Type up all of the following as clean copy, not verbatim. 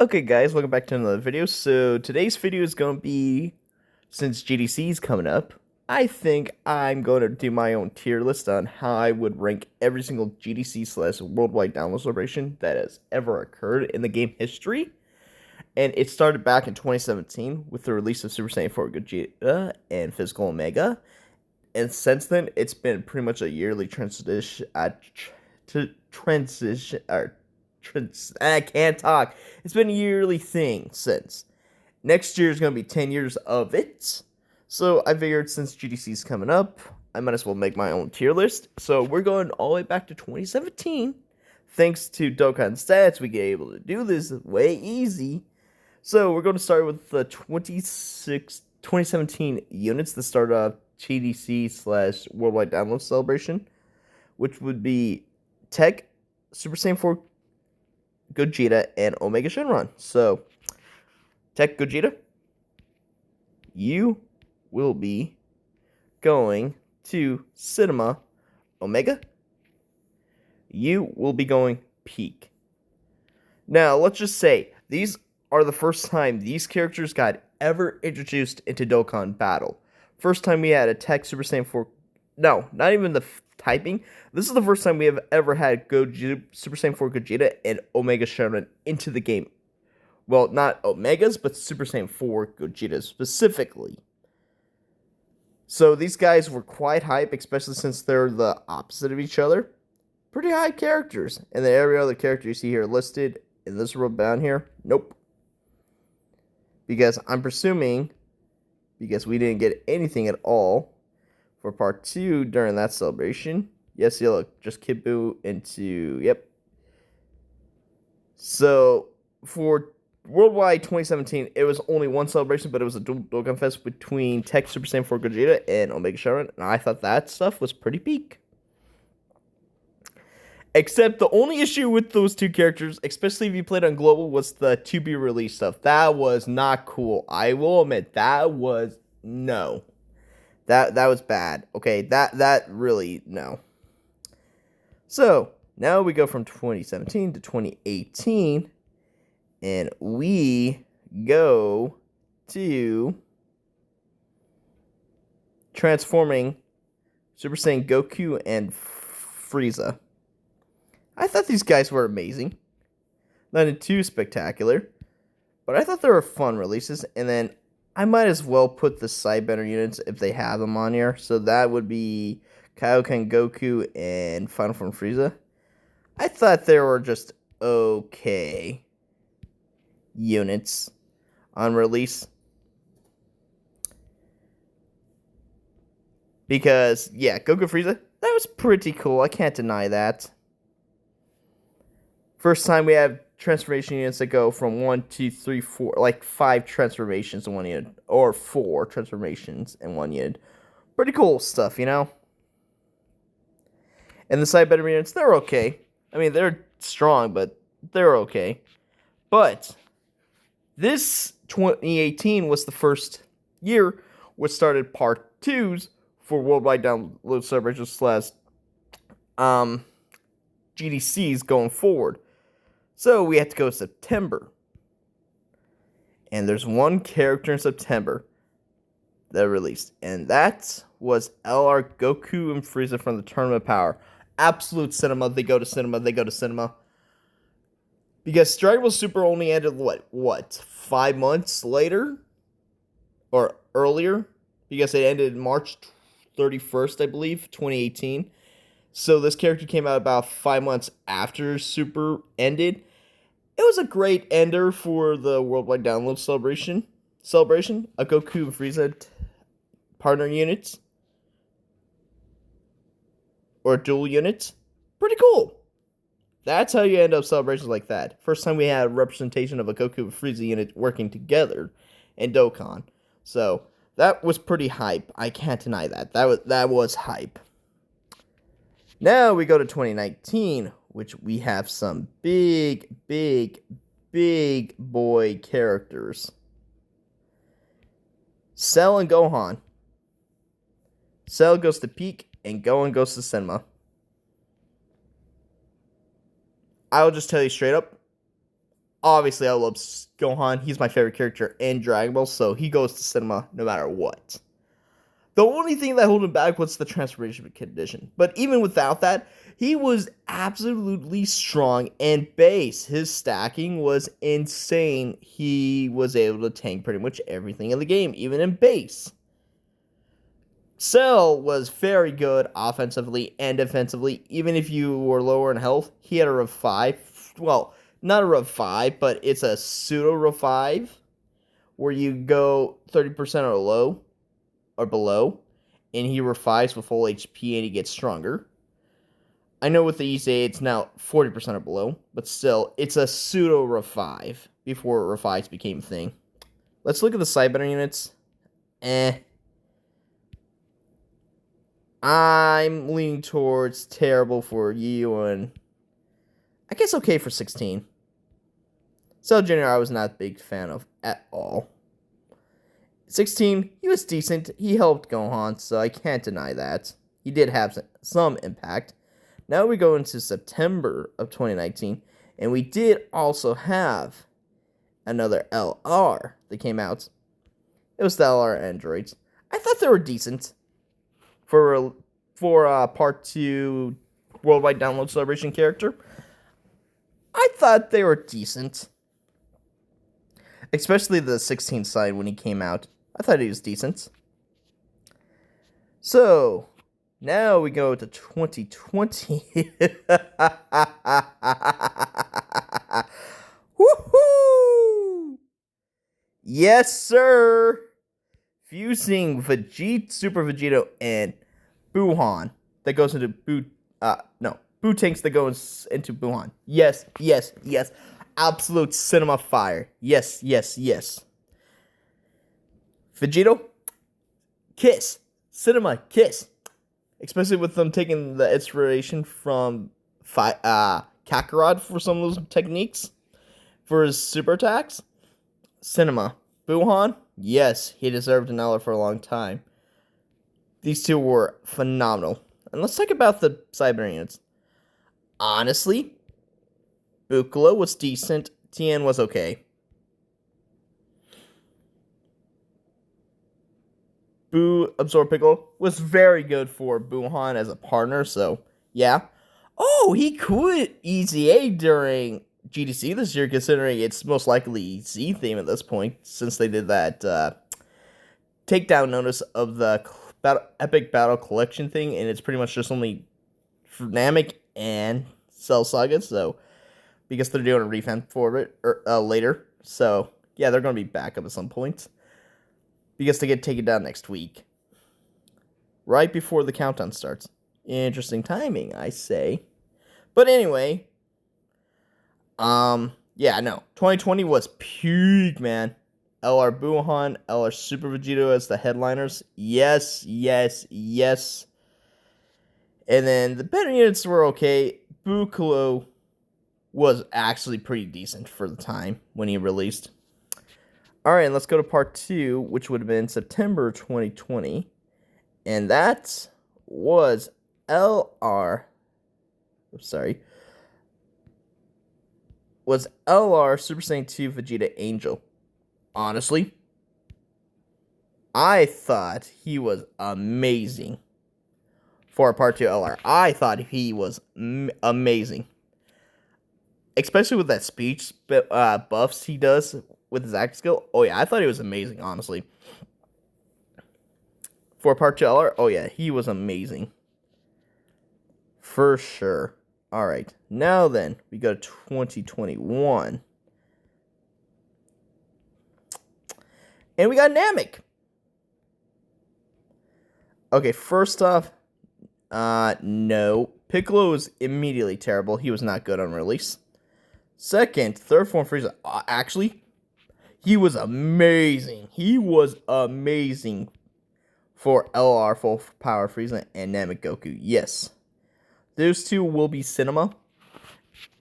Okay guys, welcome back to another video. So today's video is going to be, since GDC is coming up, I think I'm going to do my own tier list on how I would rank every single GDC / worldwide download celebration that has ever occurred in the game history. And it started back in 2017 with the release of Super Saiyan 4 Gogeta and Physical Omega. And since then, it's been pretty much a yearly transition, I can't talk. It's been a yearly thing since. Next year is going to be 10 years of it. So I figured since GDC is coming up, I might as well make my own tier list. So we're going all the way back to 2017. Thanks to Dokkan stats, we get able to do this way easy. So we're going to start with the 2017 units that start off GDC / worldwide download celebration, which would be Tech, Super Saiyan 4 Gogeta, and Omega Shenron. So, Tech Gogeta, you will be going to Cinema Omega. You will be going Peak. Now, let's just say, these are the first time these characters got ever introduced into Dokkan Battle. First time we had a Tech Super Saiyan 4... No, not even the typing. This is the first time we have ever had Super Saiyan 4 Gogeta and Omega Shenron into the game. Well, not Omegas, but Super Saiyan 4 Gogeta specifically. So these guys were quite hype, especially since they're the opposite of each other. Pretty high characters. And then every other character you see here listed in this row down here, nope. Because I'm presuming, because we didn't get anything at all for part 2 during that celebration. Yes, you look, just Kibu into, yep. So, for Worldwide 2017, it was only one celebration, but it was a dual Dokkan Fest between Tech Super Saiyan 4 Gogeta and Omega Shenron, and I thought that stuff was pretty peak. Except the only issue with those two characters, especially if you played on Global, was the to-be-released stuff. That was not cool. I will admit, that was, no. That was bad. Okay, that really, no. So, now we go from 2017 to 2018, and we go to transforming Super Saiyan Goku and Frieza. I thought these guys were amazing. Nothing too spectacular, but I thought they were fun releases, and then I might as well put the Sidebender units if they have them on here. So that would be Kaioken Goku and Final Form Frieza. I thought they were just okay units on release. Because, yeah, Goku Frieza, that was pretty cool. I can't deny that. First time we have transformation units that go from 1, 2, 3, 4, like 5 transformations in one unit, or 4 transformations in one unit. Pretty cool stuff, you know? And the Sidebender units, they're okay. I mean, they're strong, but they're okay. But this 2018 was the first year which started part 2s for worldwide download celebrations / GDCs going forward. So we had to go September. And there's one character in September that released. And that was LR Goku and Frieza from the Tournament of Power. Absolute cinema. They go to cinema. They go to cinema. Because Dragon Ball Super only ended, what? 5 months later? Or earlier? Because it ended March 31st, I believe, 2018. So this character came out about 5 months after Super ended. It was a great ender for the worldwide download celebration. A Goku and Frieza partner units. Or dual units. Pretty cool. That's how you end up celebrations like that. First time we had a representation of a Goku and Frieza unit working together in Dokkan. So, that was pretty hype. I can't deny that. That was hype. Now we go to 2019, which we have some big boy characters. Cell and Gohan. Cell goes to Peak, and Gohan goes to Cinema. I'll just tell you straight up, Obviously, I love Gohan. He's my favorite character in Dragon Ball, so he goes to cinema no matter what. The only thing that held him back was the transformation condition. But even without that, he was absolutely strong and base. His stacking was insane. He was able to tank pretty much everything in the game, even in base. Cell was very good offensively and defensively. Even if you were lower in health, he had a revive. Well, not a revive, but it's a pseudo revive where you go 30% or low or below, and he revives with full HP and he gets stronger. I know with the ECA it's now 40% or below, but still, it's a pseudo revive before revives became a thing. Let's look at the side banner units. I'm leaning towards terrible for you and I guess okay for 16. Cell Jr. I was not a big fan of at all. 16, he was decent. He helped Gohan, so I can't deny that. He did have some impact. Now we go into September of 2019, and we did also have another LR that came out. It was the LR androids. I thought they were decent for part 2 worldwide download celebration character. I thought they were decent, especially the 16 side when he came out. I thought he was decent. So now we go to 2020. Woohoo! Yes, sir. Fusing Super Vegito and Buhan that goes into Boo tanks that goes into Buhan. Yes, yes, yes. Absolute cinema fire. Yes, yes, yes. Vegito, kiss. Cinema, kiss. Especially with them taking the inspiration from Kakarot for some of those techniques for his super attacks. Cinema. Buhan, yes, he deserved an L for a long time. These two were phenomenal. And let's talk about the cyber units. Honestly, Bukalo was decent. Tien was okay. Boo Absorb Piccolo was very good for Buhan as a partner, so yeah. Oh, he could EZA during GDC this year, considering it's most likely Z theme at this point, since they did that takedown notice of the Epic Battle Collection thing, and it's pretty much just only Namek and Cell Saga, so because they're doing a revamp for it later, so yeah, they're going to be back up at some point. Because they get taken down next week. Right before the countdown starts. Interesting timing, I say. But anyway. Yeah, no. 2020 was peak, man. LR Buhan, LR Super Vegito as the headliners. Yes, yes, yes. And then the better units were okay. Bukalo was actually pretty decent for the time when he released. Alright, let's go to part 2, which would have been September 2020. And that was LR. Was LR Super Saiyan 2 Vegeta Angel. Honestly, I thought he was amazing for part 2 LR. I thought he was amazing. Especially with that speech buffs he does with his act skill. Oh yeah, I thought he was amazing, honestly. For part 2 LR, oh yeah, he was amazing. For sure. Alright, now then, we go to 2021. And we got Namek. Okay, first off, no. Piccolo was immediately terrible. He was not good on release. Second, third form Frieza. Actually, he was amazing. He was amazing for LR Full Power Frieza and Namek Goku. Yes. Those two will be cinema.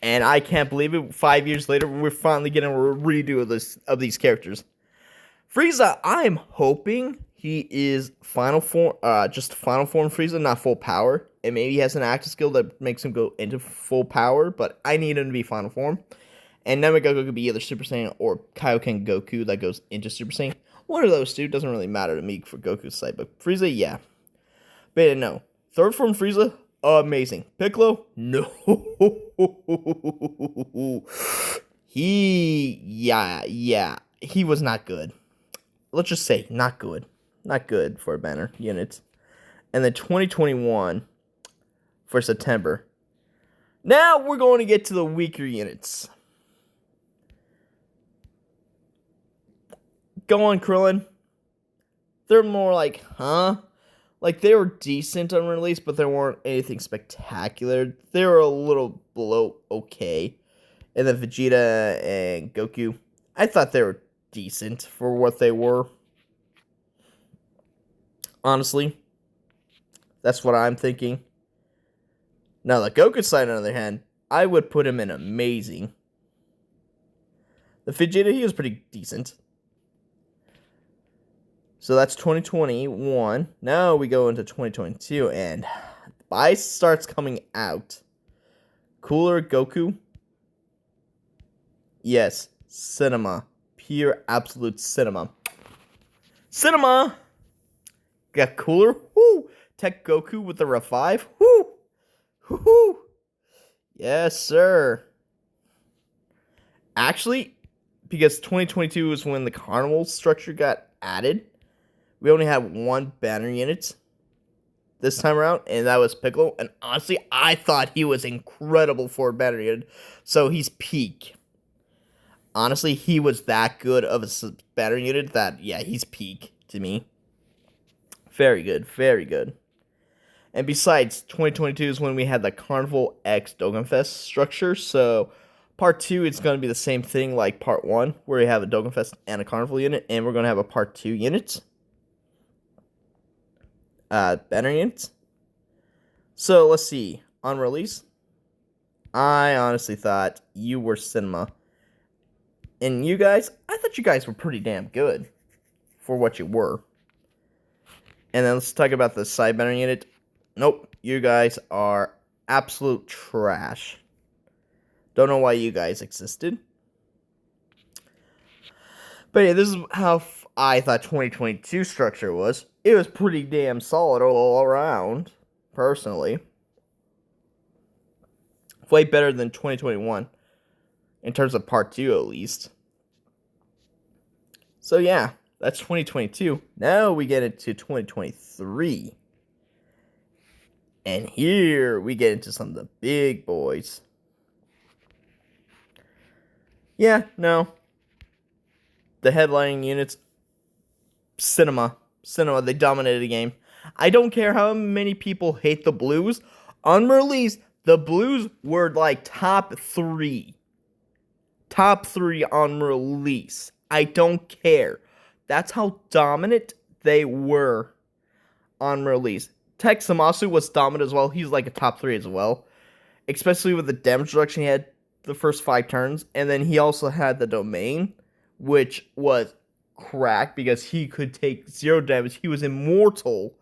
And I can't believe it. 5 years later, we're finally getting a redo of these characters. Frieza, I'm hoping he is final form, just final form Frieza, not full power. And maybe he has an active skill that makes him go into full power, but I need him to be final form. And Nemagoku could be either Super Saiyan or Kaioken Goku that goes into Super Saiyan. One of those two doesn't really matter to me for Goku's side, but Frieza, yeah. But no. Third form Frieza, amazing. Piccolo, no. He was not good. Let's just say, not good. Not good for a banner unit. And then 2021 for September. Now we're going to get to the weaker units. Go on, Krillin. They're more like, huh? Like, they were decent on release, but they weren't anything spectacular. They were a little below okay. And then Vegeta and Goku, I thought they were decent for what they were. Honestly, that's what I'm thinking. Now, the Goku side, on the other hand, I would put him in amazing. The Vegeta, he was pretty decent. So that's 2021. Now we go into 2022, and Ice starts coming out. Cooler Goku. Yes, cinema. Pure, absolute cinema. Cinema! Got cooler. Woo! Tech Goku with the revive. Woo! Woo! Yes, sir. Actually, because 2022 is when the carnival structure got added, we only had one banner unit this time around, and that was Piccolo. And honestly, I thought he was incredible for a banner unit. So he's peak. Honestly, he was that good of a banner unit that, yeah, he's peak to me. Very good, very good. And besides, 2022 is when we had the Carnival X Dokkan Fest structure. So part 2, it's going to be the same thing like part 1, where we have a Dokkan Fest and a Carnival unit. And we're going to have a part 2 unit. Banner units. So let's see. On release, I honestly thought you were cinema. And you guys, I thought you guys were pretty damn good for what you were. And then let's talk about the side banner unit. Nope, you guys are absolute trash. Don't know why you guys existed. But yeah, this is how I thought 2022 structure was. It was pretty damn solid all around, personally. Way better than 2021, in terms of part 2 at least. So yeah, that's 2022. Now we get into 2023. And here we get into some of the big boys. Yeah, no. The headlining units, cinema, they dominated the game. I don't care how many people hate the Blues. On release, the Blues were like top 3. Top 3 on release. I don't care. That's how dominant they were on release. Tech Zamasu was dominant as well. He's like a top 3 as well. Especially with the damage reduction he had the first 5 turns. And then he also had the domain, which was crack because he could take 0 damage. He was immortal.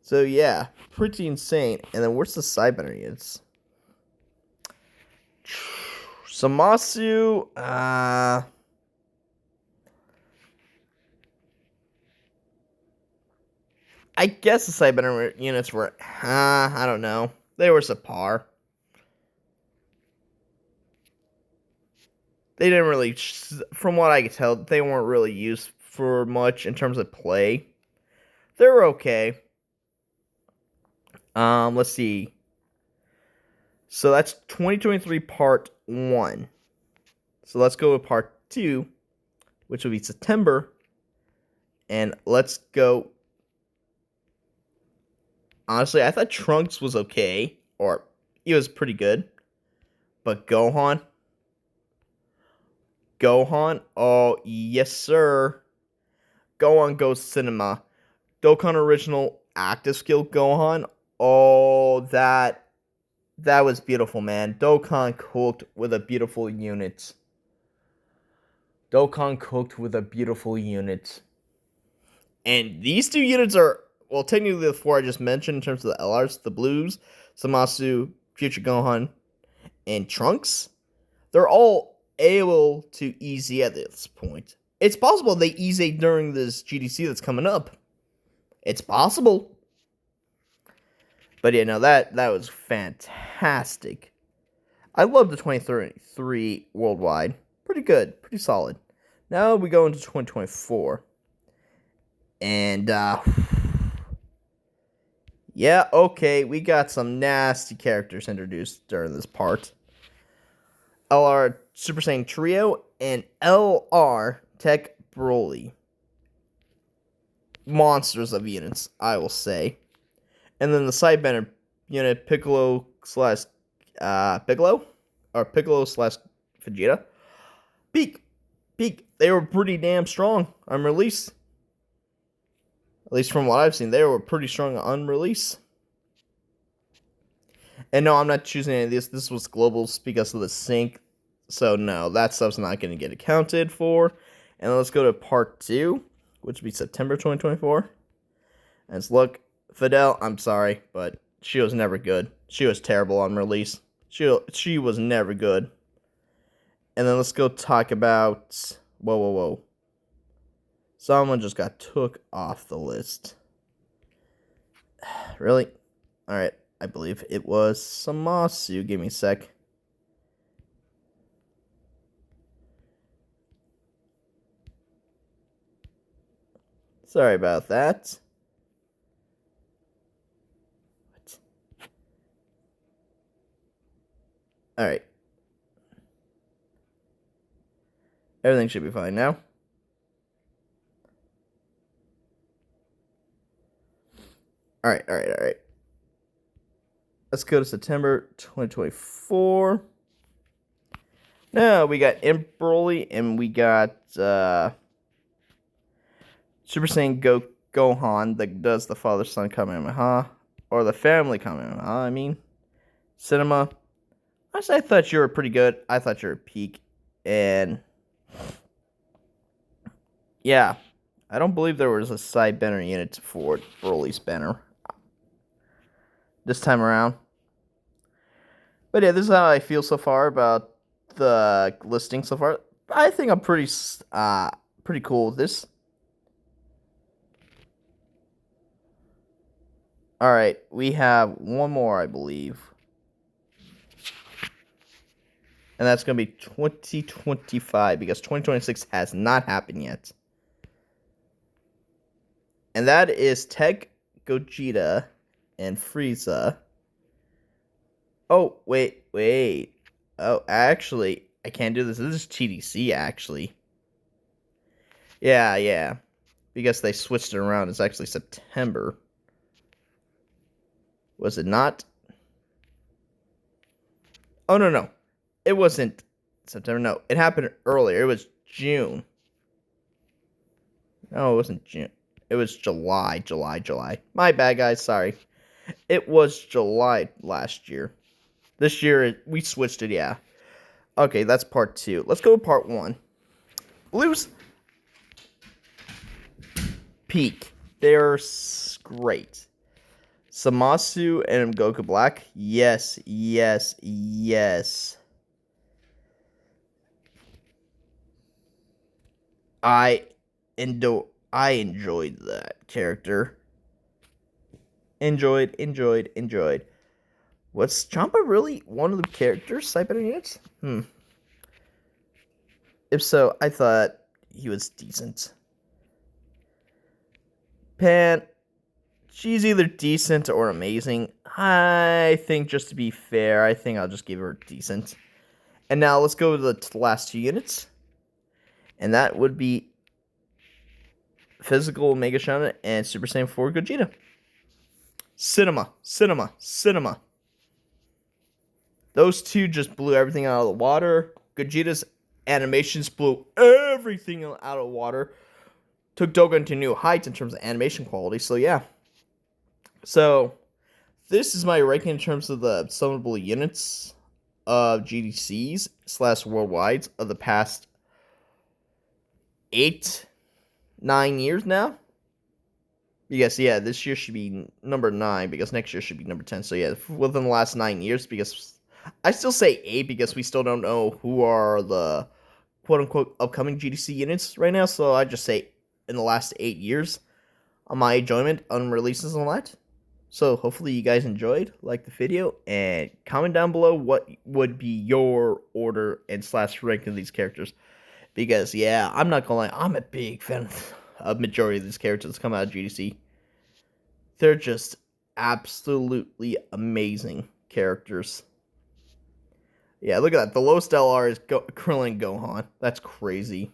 So yeah, pretty insane. And then where's the side banner units? Zamasu, I guess the side banner units were, I don't know. They were subpar. They didn't really, from what I could tell, they weren't really used for much in terms of play. They were okay. Let's see. So that's 2023 part 1. So let's go to part 2, which will be September. And let's go. Honestly, I thought Trunks was okay, or he was pretty good. But Gohan, oh yes sir. Gohan goes cinema. Dokkan original active skill Gohan. Oh, that was beautiful, man. Dokkan cooked with a beautiful unit. And these 2 units are, well, technically the 4 I just mentioned in terms of the LRs, the Blues, Zamasu, Future Gohan, and Trunks. they're all able to easy at this point. It's possible they easy during this GDC that's coming up. It's possible. But yeah, no, that was fantastic. I love the 2033 worldwide. Pretty good, pretty solid. Now we go into 2024. And yeah, okay, we got some nasty characters introduced during this part. LR Super Saiyan Trio and LR Tech Broly. Monsters of units, I will say. And then the side banner unit Piccolo slash Piccolo slash Vegeta. Peak. They were pretty damn strong on release. At least from what I've seen, they were pretty strong on release. And no, I'm not choosing any of this. This was globals because of the sync. So no, that stuff's not going to get accounted for. And let's go to part 2, which would be September 2024. And let's look. Fidel, I'm sorry, but she was never good. She was terrible on release. She was never good. And then let's go talk about... Whoa. Someone just got took off the list. Really? Alright, I believe it was Samasu. Give me a sec. Sorry about that. Alright. Everything should be fine now. Alright. Let's go to September 2024. Now we got Imp Broly and we got Super Saiyan Gohan that does the father-son Kamehameha. Or the family Kamehameha, I mean. Cinema. Honestly, I thought you were pretty good. I thought you were peak. And yeah, I don't believe there was a side banner unit for Broly's banner this time around. But yeah, this is how I feel so far about the listing so far. I think I'm pretty cool with this. Alright, we have one more, I believe. And that's going to be 2025, because 2026 has not happened yet. And that is Tech, Gogeta, and Frieza. Oh, wait. Oh, actually, I can't do this. This is TDC, actually. Yeah. Because they switched it around. It's actually September. Was it not? Oh, no. It wasn't September. No, it happened earlier. It was June. No, it wasn't June. It was July. My bad, guys. Sorry. It was July last year. This year, we switched it, yeah. Okay, that's part 2. Let's go to part 1. Blues. Peak. They're great. Samasu and Goku Black. Yes. I enjoyed that character. Enjoyed. Was Champa really one of the characters side banner units? If so, I thought he was decent. Pan, she's either decent or amazing. I think, just to be fair, I think I'll just give her decent. And now let's go to the last 2 units. And that would be Physical Mega Shaman and Super Saiyan 4 Gogeta. Cinema. Those two just blew everything out of the water. Gogeta's animations blew everything out of the water. Took Dokkan to new heights in terms of animation quality. So yeah. So this is my ranking in terms of the summonable units of GDCs / worldwides of the past 8-9 years now. Because yeah, this year should be number 9 because next year should be number 10. So yeah, within the last 9 years, because I still say 8 because we still don't know who are the quote unquote upcoming GDC units right now. So I just say in the last 8 years on my enjoyment on releases and all that. So hopefully you guys enjoyed, like the video, and comment down below what would be your order and slash rank of these characters. Because yeah, I'm not gonna lie, I'm a big fan of majority of these characters that come out of GDC. They're just absolutely amazing characters. Yeah, look at that. The lowest LR is Krillin Gohan. That's crazy.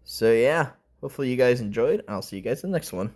So yeah, hopefully you guys enjoyed. I'll see you guys in the next one.